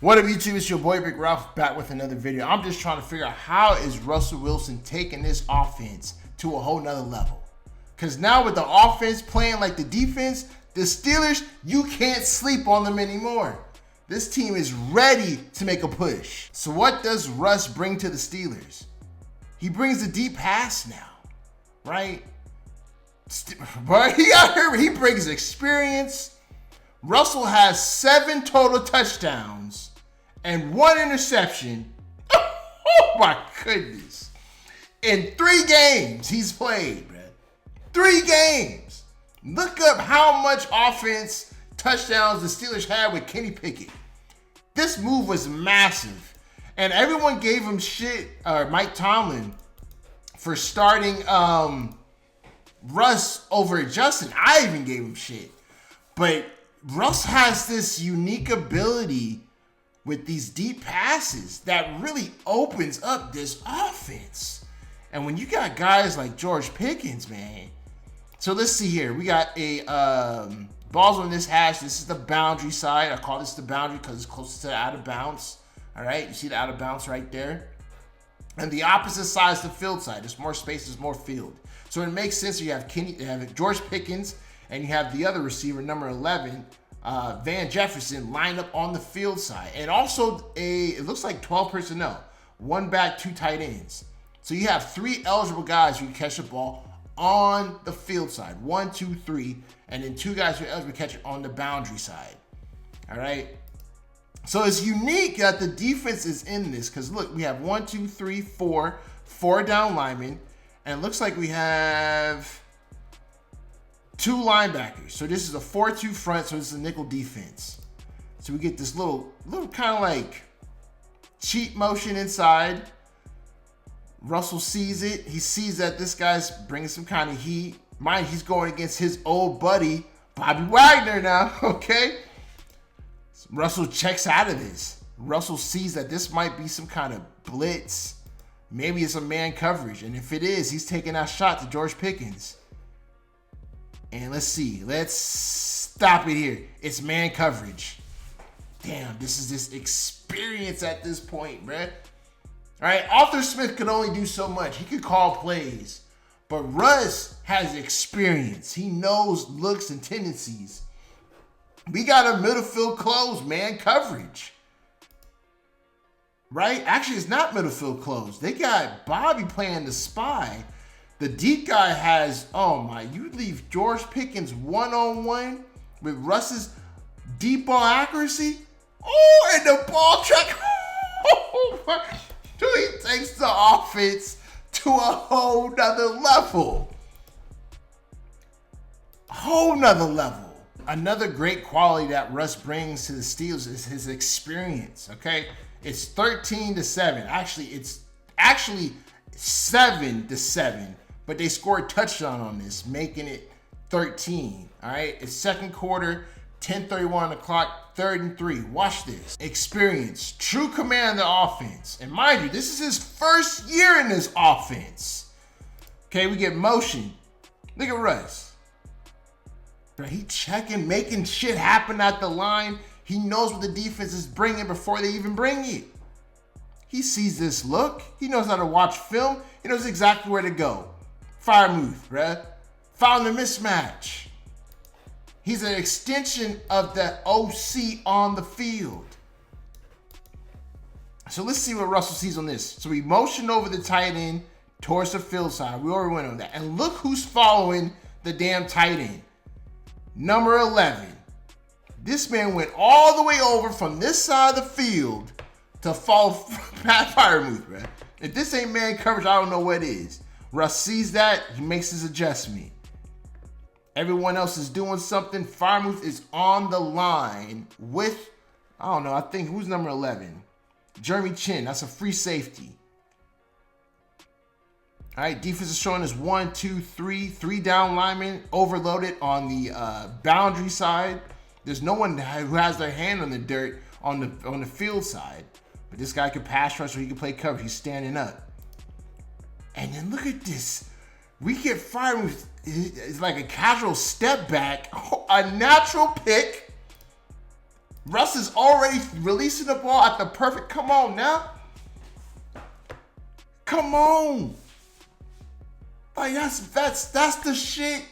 What up, YouTube? It's your boy Big Ralph back with another video. I'm just trying to figure out how is Russell Wilson taking this offense to a whole nother level. Because now with the offense playing like the defense, the Steelers, you can't sleep on them anymore. This team is ready to make a push. So what does Russ bring to the Steelers? He brings the deep pass now, right? But he brings experience. Russell has 7 total touchdowns and 1 interception. Oh my goodness. In 3 games he's played, man. 3 games. Look up how much offense touchdowns the Steelers had with Kenny Pickett. This move was massive. And everyone gave him shit, Mike Tomlin, for starting Russ over Justin. I even gave him shit. But Russ has this unique ability with these deep passes that really opens up this offense. And when you got guys like George Pickens, man. So let's see here. We got a balls on this hash. This is the boundary side. I call this the boundary because it's closest to the out of bounds. All right, you see the out of bounds right there. And the opposite side is the field side. There's more space, there's more field. So it makes sense. You have George Pickens, and you have the other receiver, number 11, Van Jefferson, lined up on the field side. And also, it looks like 12 personnel. 1 back, 2 tight ends. So you have 3 eligible guys who can catch the ball on the field side. 1, 2, 3. And then 2 guys who are eligible to catch it on the boundary side. All right? So it's unique that the defense is in this. Because look, we have 1, 2, 3, 4. 4 down linemen. And it looks like we have 2 linebackers. So this is a 4-2 front, so this is a nickel defense. So we get this little kind of like cheat motion inside. Russell sees it. He sees that this guy's bringing some kind of heat. Mind, he's going against his old buddy, Bobby Wagner now, okay? So Russell checks out of this. Russell sees that this might be some kind of blitz. Maybe it's a man coverage. And if it is, he's taking that shot to George Pickens. And let's see. Let's stop it here. It's man coverage. Damn, this is this experience at this point, bruh. All right, Arthur Smith could only do so much. He could call plays. But Russ has experience. He knows looks and tendencies. We got a middle field close, man coverage. Right? Actually, it's not middle field close. They got Bobby playing the spy. The deep guy has, oh my, you leave George Pickens one-on-one with Russ's deep ball accuracy. Oh, and the ball track. Oh my. Dude, he takes the offense to a whole nother level. Whole nother level. Another great quality that Russ brings to the Steelers is his experience, okay? It's 13-7. Actually, it's 7-7. But they scored a touchdown on this, making it 13. All right, it's second quarter, 10:31 on the clock, 3rd and 3. Watch this. Experience, true command of the offense. And mind you, this is his first year in this offense. Okay, we get motion. Look at Russ. He checking, making shit happen at the line. He knows what the defense is bringing before they even bring it. He sees this look. He knows how to watch film. He knows exactly where to go. Fire move, bruh. Found the mismatch. He's an extension of the OC on the field. So let's see what Russell sees on this. So we motioned over the tight end towards the field side. We already went on that. And look who's following the damn tight end. Number 11. This man went all the way over from this side of the field to follow fire move, bruh. If this ain't man coverage, I don't know what is. Russ sees that, he makes his adjustment. Everyone else is doing something. Firemouth is on the line with, I don't know, I think, who's number 11? Jeremy Chin, that's a free safety. All right, defense is showing us 1, 2, 3 down linemen overloaded on the boundary side. There's no one who has their hand on the dirt on the field side. But this guy can pass rush, so he can play cover. He's standing up. And then look at this. We get fired with, it's like a casual step back, a natural pick, Russ is already releasing the ball at the perfect. Come on now. Come on. Like that's the shit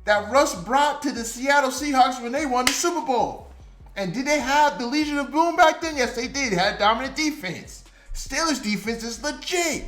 that Russ brought to the Seattle Seahawks when they won the Super Bowl. And did they have the Legion of Boom back then? Yes, they did. They had dominant defense. Steelers defense is legit.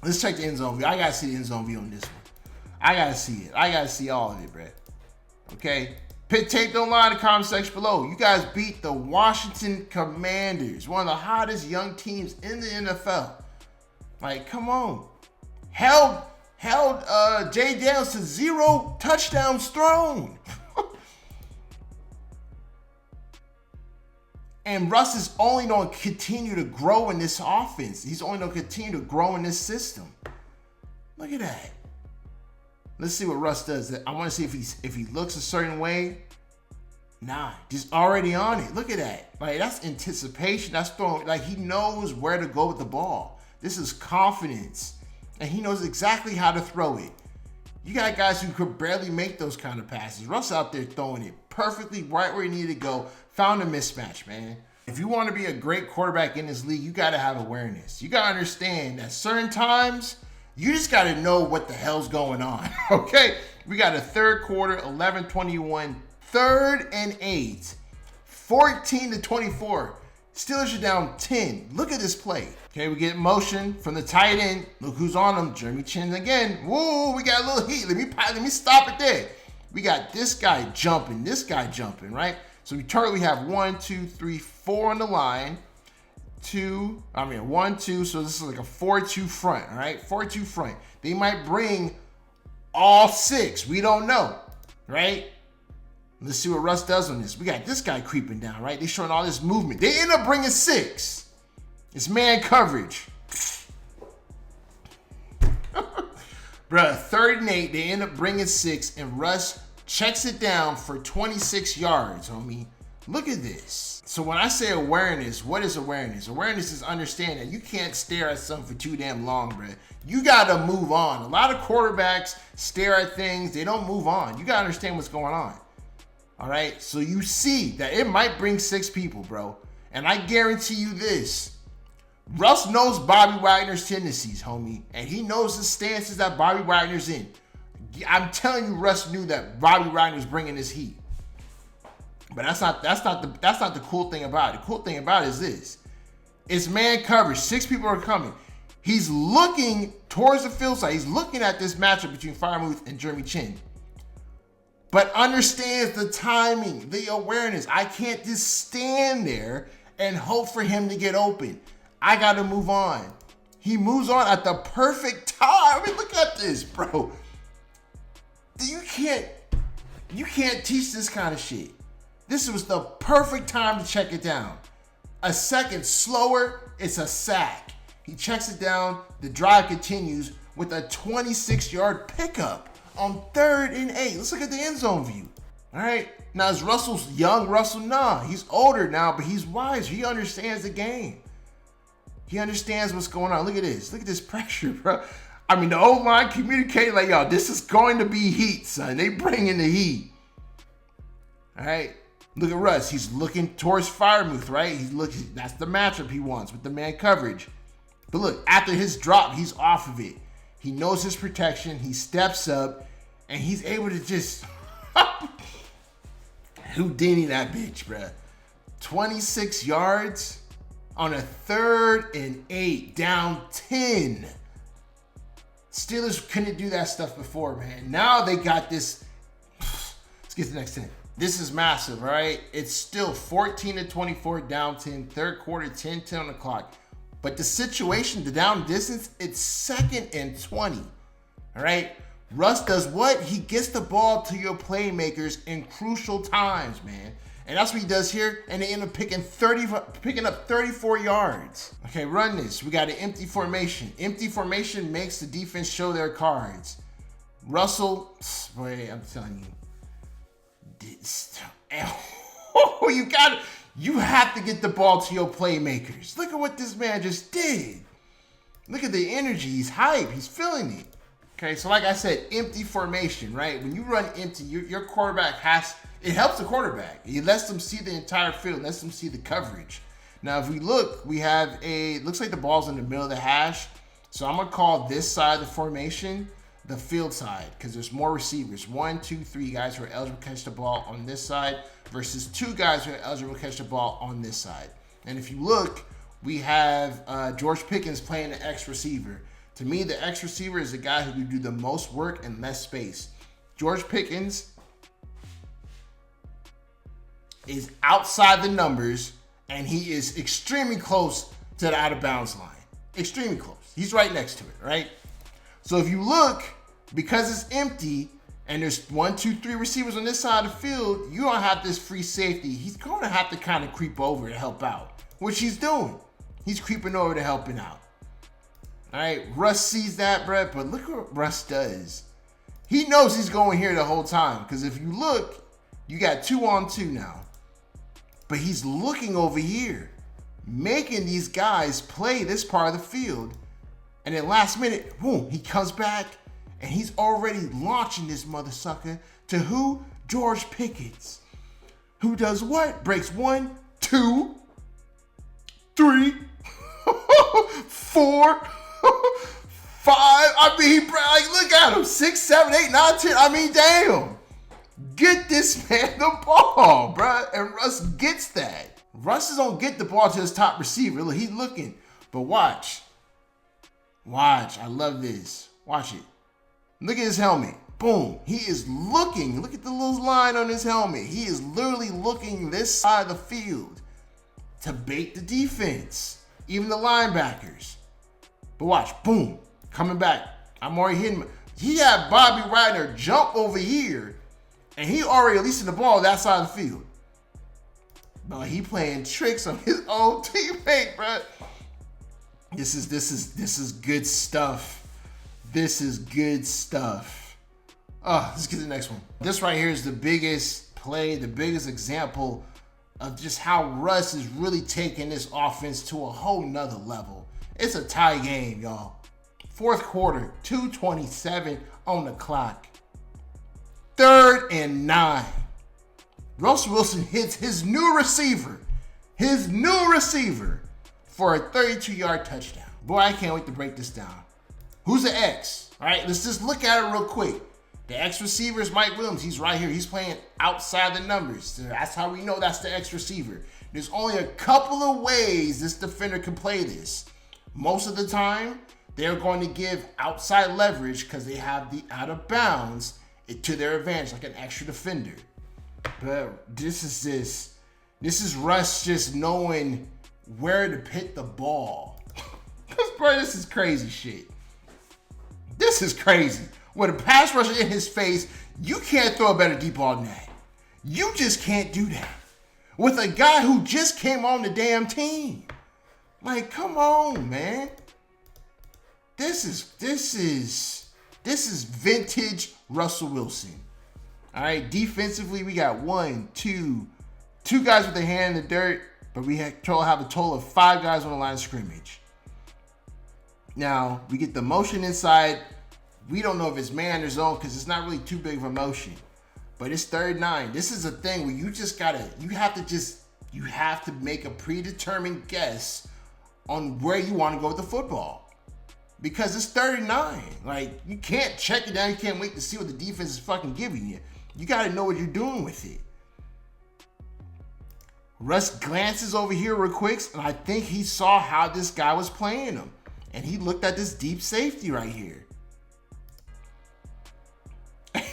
Let's check the end zone view. I gotta see the end zone view on this one. I gotta see it. I gotta see all of it, bruh. Okay. Pit tape, don't lie in the comment section below. You guys beat the Washington Commanders, one of the hottest young teams in the NFL. Like, come on. Held Jay Daniels to 0 touchdowns thrown. And Russ is only going to continue to grow in this offense. He's only going to continue to grow in this system. Look at that. Let's see what Russ does. I want to see if he looks a certain way. Nah, just already on it. Look at that. Like, that's anticipation. That's throwing. Like, he knows where to go with the ball. This is confidence. And he knows exactly how to throw it. You got guys who could barely make those kind of passes. Russ out there throwing it perfectly right where he needed to go. Found a mismatch, man. If you want to be a great quarterback in this league, you got to have awareness. You got to understand that certain times, you just got to know what the hell's going on, okay? We got a third quarter, 11-21, 3rd and 8, 14-24. Steelers are down 10. Look at this play. Okay, we get motion from the tight end. Look who's on him. Jeremy Chin again. Woo, we got a little heat. Let me stop it there. We got this guy jumping, right? So we have 1, 2, 3, 4 on the line. 1, 2. So this is like a 4-2 front, all right? 4-2 front. They might bring all 6. We don't know, right? Let's see what Russ does on this. We got this guy creeping down, right? They're showing all this movement. They end up bringing 6. It's man coverage. Bruh, 3rd and 8. They end up bringing 6, and Russ checks it down for 26 yards, homie. Look at this. So when I say awareness, what is awareness? Awareness is understanding that you can't stare at something for too damn long, bruh. You got to move on. A lot of quarterbacks stare at things. They don't move on. You got to understand what's going on. All right? So you see that it might bring 6 people, bro. And I guarantee you this. Russ knows Bobby Wagner's tendencies, homie. And he knows the stances that Bobby Wagner's in. I'm telling you, Russ knew that Bobby Wagner was bringing this heat. But that's not the cool thing about it. The cool thing about it is this. It's man coverage. 6 people are coming. He's looking towards the field side. He's looking at this matchup between Freiermuth and Jeremy Chin. But understands the timing, the awareness. I can't just stand there and hope for him to get open. I got to move on. He moves on at the perfect time. I mean, look at this, bro. You can't teach this kind of shit. This was the perfect time to check it down. A second slower, it's a sack. He checks it down. The drive continues with a 26-yard pickup on 3rd and 8. Let's look at the end zone view. All right. Now, is Russell's young Russell? Nah, he's older now, but he's wise. He understands the game. He understands what's going on. Look at this. Look at this pressure, bro. I mean, the O-line communicated like, yo, this is going to be heat, son. They bring in the heat. All right. Look at Russ. He's looking towards Freiermuth, right? He's looking. That's the matchup he wants with the man coverage. But look, after his drop, he's off of it. He knows his protection. He steps up, and he's able to just Houdini that bitch, bruh. 26 yards on a 3rd and 8, down 10. Steelers couldn't do that stuff before, man. Now they got this. Let's get to the next 10. This is massive, all right? It's still 14-24, down 10. 3rd quarter, 10-10 on the clock. But the situation, the down distance, it's 2nd and 20, all right? Russ does what? He gets the ball to your playmakers in crucial times, man. And that's what he does here, and they end up picking up 34 yards. Okay, run this. We got an empty formation. Empty formation makes the defense show their cards. Russell, boy, I'm telling you. Oh, you have to get the ball to your playmakers. Look at what this man just did. Look at the energy. He's hype. He's feeling it. Okay, so like I said, empty formation, right? When you run empty, your quarterback It helps the quarterback. It lets them see the entire field, lets them see the coverage. Now, if we look, we have looks like the ball's in the middle of the hash. So I'm going to call this side of the formation the field side because there's more receivers. 1, 2, 3 guys who are eligible to catch the ball on this side versus 2 guys who are eligible to catch the ball on this side. And if you look, we have George Pickens playing the X receiver. To me, the X receiver is the guy who can do the most work in less space. George Pickens is outside the numbers, and he is extremely close to the out-of-bounds line. Extremely close. He's right next to it, right? So if you look, because it's empty, and there's 1, 2, 3 receivers on this side of the field, you don't have this free safety. He's going to have to kind of creep over to help out, which he's doing. He's creeping over to helping out. All right, Russ sees that, Brett, but look what Russ does. He knows he's going here the whole time, because if you look, you got 2-on-2 now. But he's looking over here, making these guys play this part of the field. And then last minute, boom, he comes back, and he's already launching this mother sucker to who? George Pickens. Who does what? Breaks 1, 2, 3, 4, 5. I mean, like, look at him. 6, 7, 8, 9, 10. I mean, damn. Get this man the ball, bro. And Russ gets that. Russ is gonna get the ball to his top receiver. Look, he's looking. But watch. Watch. I love this. Watch it. Look at his helmet. Boom. He is looking. Look at the little line on his helmet. He is literally looking this side of the field to bait the defense. Even the linebackers. But watch. Boom. Coming back. I'm already hitting him. He had Bobby Wagner jump over here. And he already releasing the ball that side of the field. But he playing tricks on his own teammate, bro. This is good stuff. This is good stuff. Let's get to the next one. This right here is the biggest play, the biggest example of just how Russ is really taking this offense to a whole nother level. It's a tie game, y'all. Fourth quarter, 2:27 on the clock. 3rd and 9. Russell Wilson hits his new receiver for a 32-yard touchdown. Boy, I can't wait to break this down. Who's the X? All right, let's just look at it real quick. The X receiver is Mike Williams. He's right here. He's playing outside the numbers. So that's how we know that's the X receiver. There's only a couple of ways this defender can play this. Most of the time, they're going to give outside leverage because they have the out of bounds to their advantage, like an extra defender. But this is Russ just knowing where to pit the ball. Bro, this is crazy shit. This is crazy. With a pass rusher in his face, you can't throw a better deep ball than that. You just can't do that. With a guy who just came on the damn team. Like, come on, man. This is vintage Russell Wilson. All right, defensively, we got 2 guys with their hand in the dirt, but we have a total of 5 guys on the line of scrimmage. Now, we get the motion inside. We don't know if it's man or zone because it's not really too big of a motion. But it's 3rd and 9. This is a thing where you have to make a predetermined guess on where you want to go with the football. Because it's 3rd and 9. Like, you can't check it down. You can't wait to see what the defense is fucking giving you. You got to know what you're doing with it. Russ glances over here real quick, and I think he saw how this guy was playing him. And he looked at this deep safety right here.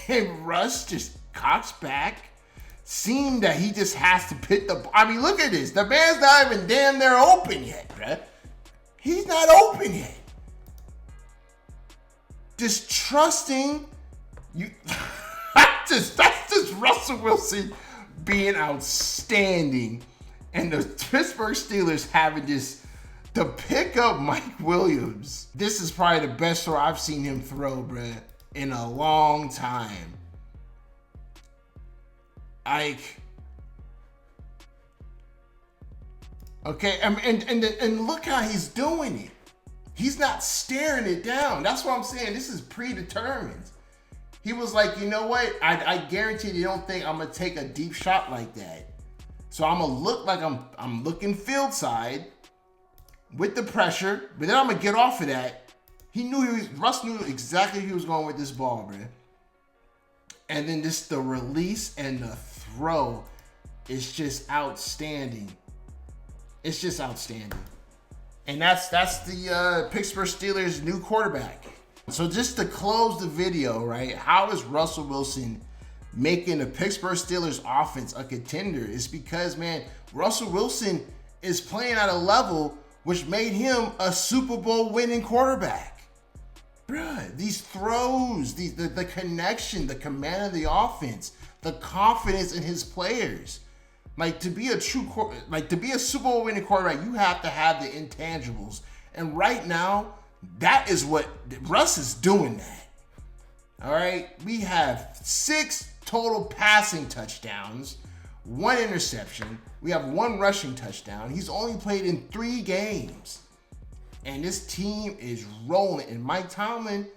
And Russ just cocks back, seeing that he just has to pit the... I mean, look at this. The man's not even damn near open yet, bruh. He's not open yet. Just trusting you. That's just Russell Wilson being outstanding. And the Pittsburgh Steelers having just to pick up Mike Williams. This is probably the best throw I've seen him throw, bruh, in a long time. Like, okay, and look how he's doing it. He's not staring it down. That's what I'm saying. This is predetermined. He was like, you know what? I guarantee you don't think I'm gonna take a deep shot like that. So I'm gonna look like I'm looking field side with the pressure, but then I'm gonna get off of that. Russ knew exactly who he was going with this ball, man. And then just the release and the throw is just outstanding. It's just outstanding. And that's the Pittsburgh Steelers' new quarterback. So just to close the video, right? How is Russell Wilson making the Pittsburgh Steelers offense a contender? It's because, man, Russell Wilson is playing at a level which made him a Super Bowl winning quarterback. Bruh, these throws, the connection, the command of the offense, the confidence in his players. Like to be a Super Bowl winning quarterback, you have to have the intangibles. And right now, that is what Russ is doing that. All right, we have 6 total passing touchdowns, 1 interception. We have 1 rushing touchdown. He's only played in 3 games. And this team is rolling. And Mike Tomlin,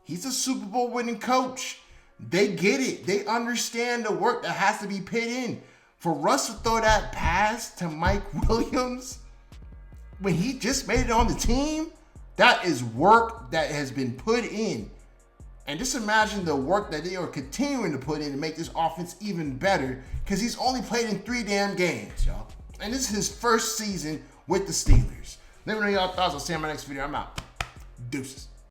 he's a Super Bowl winning coach. They get it. They understand the work that has to be put in. For Russ to throw that pass to Mike Williams when he just made it on the team, that is work that has been put in. And just imagine the work that they are continuing to put in to make this offense even better, because he's only played in 3 damn games, y'all. And this is his first season with the Steelers. Let me know your thoughts. I'll see you in my next video. I'm out. Deuces.